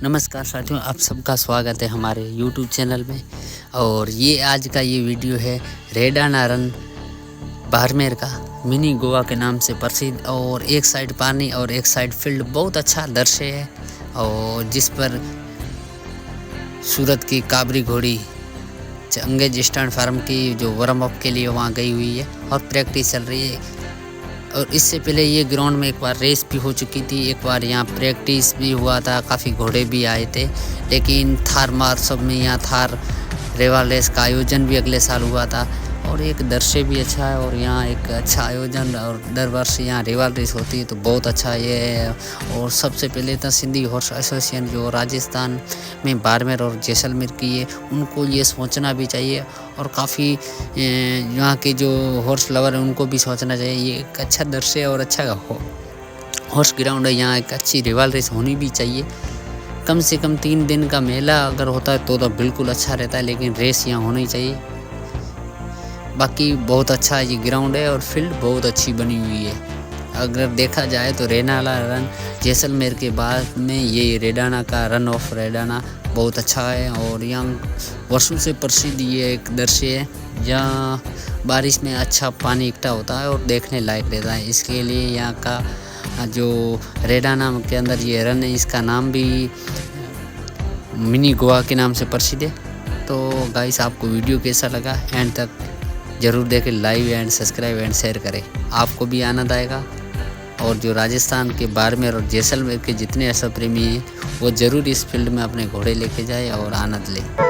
नमस्कार साथियों, आप सबका स्वागत है हमारे YouTube चैनल में। और ये आज का ये वीडियो है रेडाना रन, बाड़मेर का मिनी गोवा के नाम से प्रसिद्ध। और एक साइड पानी और एक साइड फील्ड, बहुत अच्छा दृश्य है। और जिस पर सूरत की काबरी घोड़ी चंगेज स्टैंड फार्म की जो वार्म अप के लिए वहाँ गई हुई है और प्रैक्टिस चल रही है। और इससे पहले ये ग्राउंड में एक बार रेस भी हो चुकी थी, एक बार यहाँ प्रैक्टिस भी हुआ था, काफ़ी घोड़े भी आए थे। लेकिन थार महोत्सव में यहाँ थार रेवाल रेस का आयोजन भी अगले साल हुआ था और एक दृश्य भी अच्छा है। और यहाँ एक अच्छा आयोजन, और दर वर्ष यहाँ रेवाल रेस होती है तो बहुत अच्छा ये है। और सबसे पहले तो सिंधी हॉर्स एसोसिएशन जो राजस्थान में बाड़मेर और जैसलमेर की है, उनको ये सोचना भी चाहिए। और काफ़ी यहाँ के जो हॉर्स लवर हैं उनको भी सोचना चाहिए। ये एक अच्छा दृश्य है और अच्छा हॉर्स ग्राउंड है, यहाँ एक अच्छी रेवाल रेस होनी भी चाहिए। कम से कम 3 दिन का मेला अगर होता है तो बिल्कुल अच्छा रहता है, लेकिन रेस यहाँ होनी चाहिए। बाकी बहुत अच्छा ये ग्राउंड है और फील्ड बहुत अच्छी बनी हुई है। अगर देखा जाए तो रेडाना रन जैसलमेर के बाद में ये रेडाना का रन ऑफ रेडाना बहुत अच्छा है। और यहाँ वर्षों से प्रसिद्ध ये एक दृश्य है, जहाँ बारिश में अच्छा पानी इकट्ठा होता है और देखने लायक रहता है। इसके लिए यहाँ का जो रेडाना के अंदर ये रन है, इसका नाम भी मिनी गोवा के नाम से प्रसिद्ध है। तो गाइस, आपको वीडियो कैसा लगा एंड तक ज़रूर देखें, live and subscribe and share करें, आपको भी आनंद आएगा। और जो राजस्थान के बाड़मेर और जैसलमेर के जितने ऐसा प्रेमी हैं वो ज़रूर इस फील्ड में अपने घोड़े लेके जाए और आनंद लें।